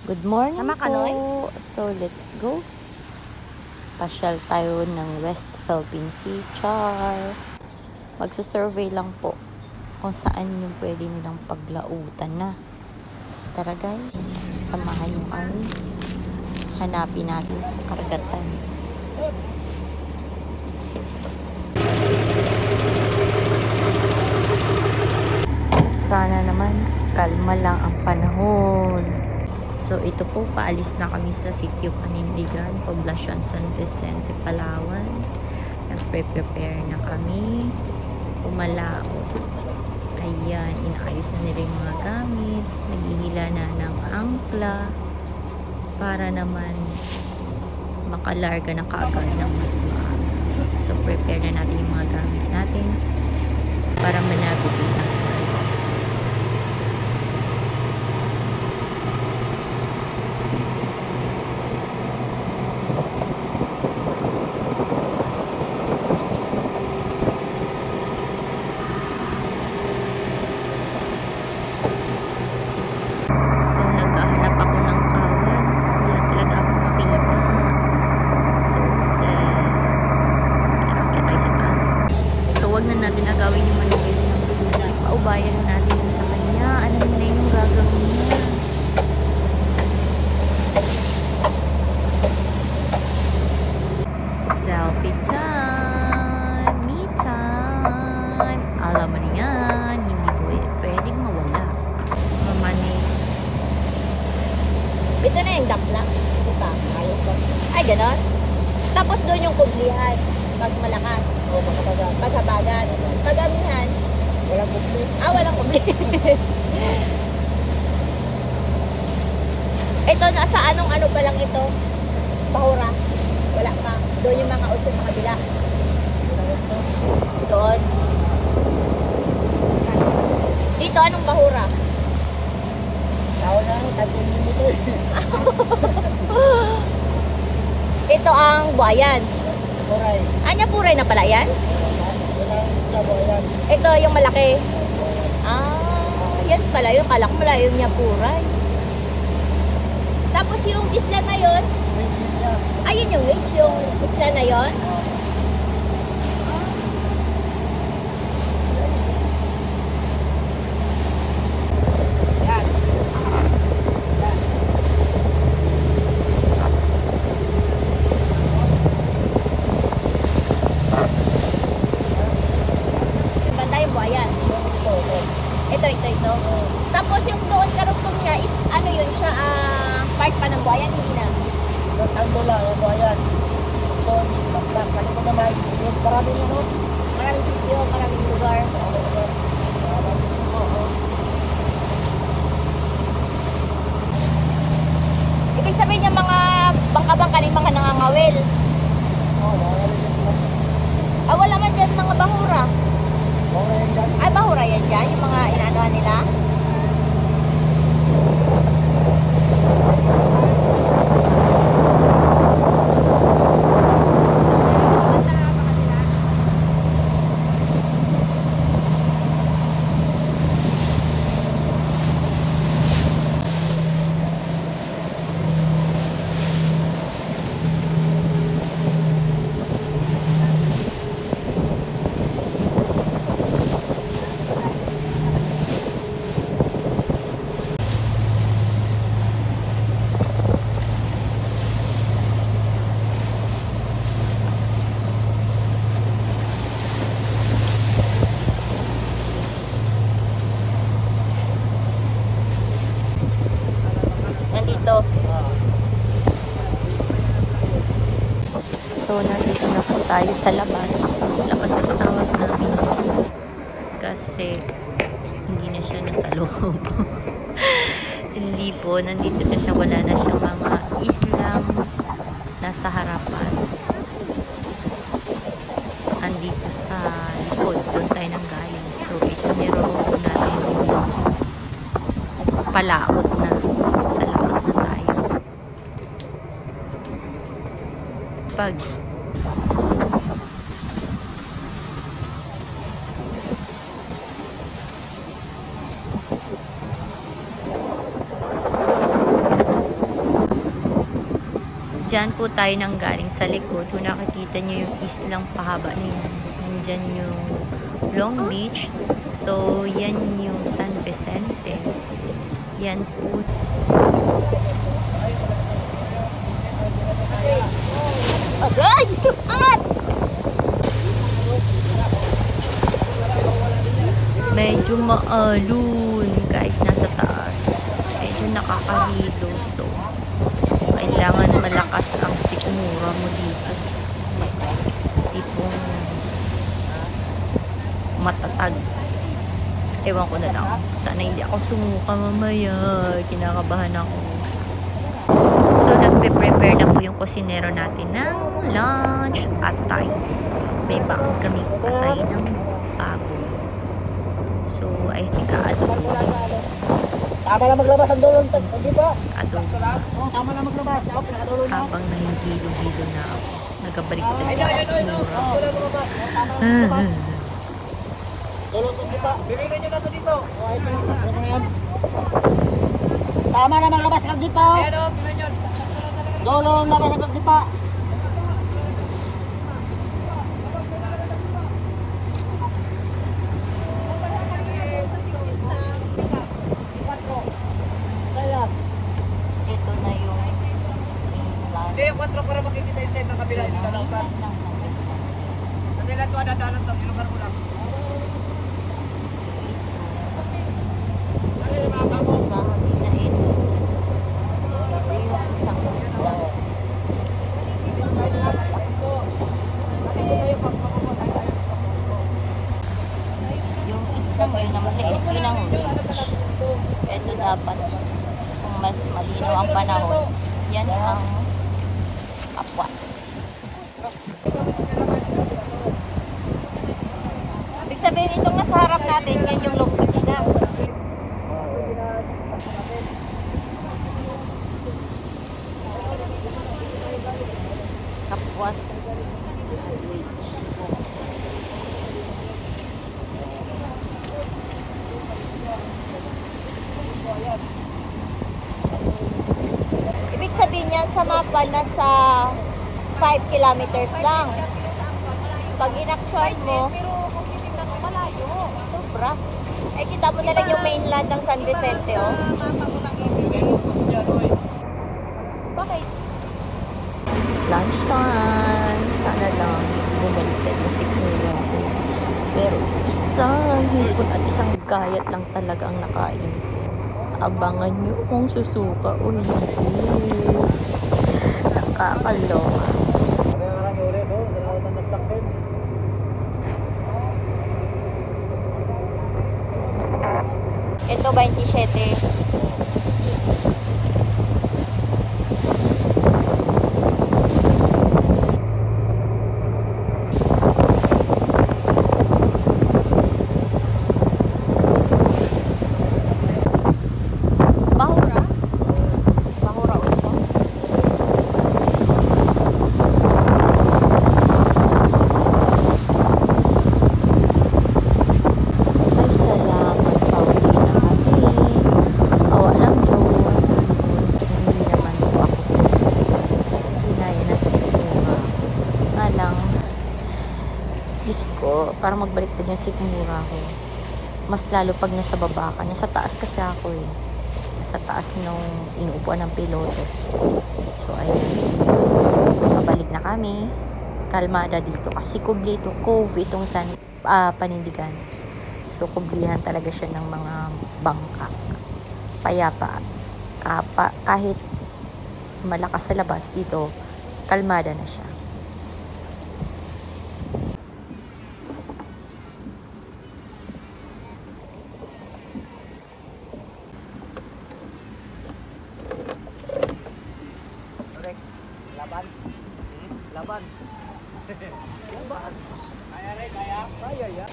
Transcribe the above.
Good morning Tama ka, po. Noy? So, let's go. Pasyal tayo ng West Philippine Sea. Char. Magsusurvey lang po kung saan yung pwede nilang paglautan na. Tara guys, samahan nyo kami. Hanapin natin sa karagatan. Sana naman kalma lang ang panahon. So, ito po, paalis na kami sa sitio Panindigan, Poblacion San Vicente, Palawan. Nagpre-prepare na kami. Pumalao. Ayan, inaayos na nila yung mga gamit. Naghihila na ng angkla para naman makalarga na kaagad ng mas maaga. So, prepare na natin yung mga gamit natin para manabigin na. So, naghahanap ako ng kawan. Wala talaga akong makita. So, nakakita tayo sa taas. So, wag na natin agawin yung manigil ng gulay. Paubayan na natin yun sa kanya. Ano na yung gagawin niya? Selfie time! Me time! Alam mo na yan. Hindi pwedeng mawala. Mamanay. Ito na yung dakla. Diba? Ayos ko. Ay, ganon. Tapos doon yung kublihan. Pag malakas. O, paghabagan. Pag amihan. Walang kubli. Ah, walang kubli. Ito, nasa anong ano pa lang ito? Bahura. Wala pa. Doon yung mga uso sa kabila. Doon. Dito, anong bahura? Tao na, tagulin mo ito. Ito ang buhayan. Puray. Anya puray na pala yan? Sa buhayan. Ito yung malaki. Ah, yan pala yung kalak malayo niya puray. Tapos yung isla na yon, ayun yung witch, yung isla na yon. Banda yung buhayan. Ito. Tapos yung doon karugtong niya is ano yun siya, part pa ng buhayan, hindi na. Rectangle lang yung buhayan. So, bakit mo naman, maraming ano? Maraming sitio, maraming lugar. Oo. Ibig sabihin niya mga bangka-bangka ng mga nangangawil. Ah, wala man dyan mga bahura. Ay, bahura yan dyan, yung mga inaanohan nila. Nandito. So, nandito na po tayo sa labas. Labas ang tawag namin. Kasi, hindi na siya nasa loob. Hindi po, nandito na siya. Wala na siyang mga Islam nasa harapan. Andito sa likod. Doon tayo nang galing. So, ito niroroon natin yung palaot na. Sa laot na tayo. Pag Diyan po tayo nang galing sa likod. Kung nakikita nyo yung islang pahaba na yan. Nandyan yung Long Beach. So, yan yung San Vicente. Yan po. Agay! At! Medyo maalon kahit nasa taas. Medyo nakakahilo. So, kailangan malakas ang sikmura mo dito. Tipong matatag. Ewan ko na lang. Sana hindi ako sumuka mamaya. Kinakabahan ako. So, nagpe-prepare na po yung kusinero natin ng lunch atay. May bakal kami atay ng baboy. So, I think adobo. Tama na maglabas ang dulong. Hindi pa. Adobo. Tama na maglabas. Ako, pinakadulong na. Habang nahihilo-hilo na ako. Nagabalik ko din yung sikmura. Dulong to, di pa. Bilhin nyo na to dito. Tama na maglabas ang di pa. Dulong labas ang di pa. Ito na yung Hindi, 4 para makikita yung set ng kabila. Hindi ka lang. Kasi lang ito, adadalan to. Inukan mo lang. yung isang yun na maliit, yun ang beach. Ito dapat kung mas malinaw ang panahon, yan ang kapwa. Ibig sabihin, itong nasa harap natin, yan yung Long Beach na. Kapwas. Ibig sabihin yan sa mapa, nasa 5 kilometers lang. Pag in-action mo, sobra. Eh, kita mo na lang yung mainland ng San Vicente, oh. Bakit? Lunch time. Sana lang bumaliktad yung sikmura ko. Pero isang hipon at isang gayat lang talaga ang nakain ko. Abangan nyo kung susuka o hindi. Nakakaloka. Ito, 27. Bahura? Bahura ulo. Ay, salamat. Pauwi na kami. Awa ng Diyos. Hindi naman po ako kinaya na sikmura. Nga lang, Diyos ko, para magbalik din yung sikmura ko. Mas lalo pag nasa baba ka. Nasa taas kasi ako eh. Nasa taas nung inuupuan ng piloto. So, ayun. Pabalik na kami. Kalmada dito. Kasi kubli ito. Cove itong Panindigan. So, kublihan talaga siya ng mga bangka. Payapa. Kahit malakas sa labas dito, kalmada na siya. Laban. Laban. Laban. Kaya. Kaya ya.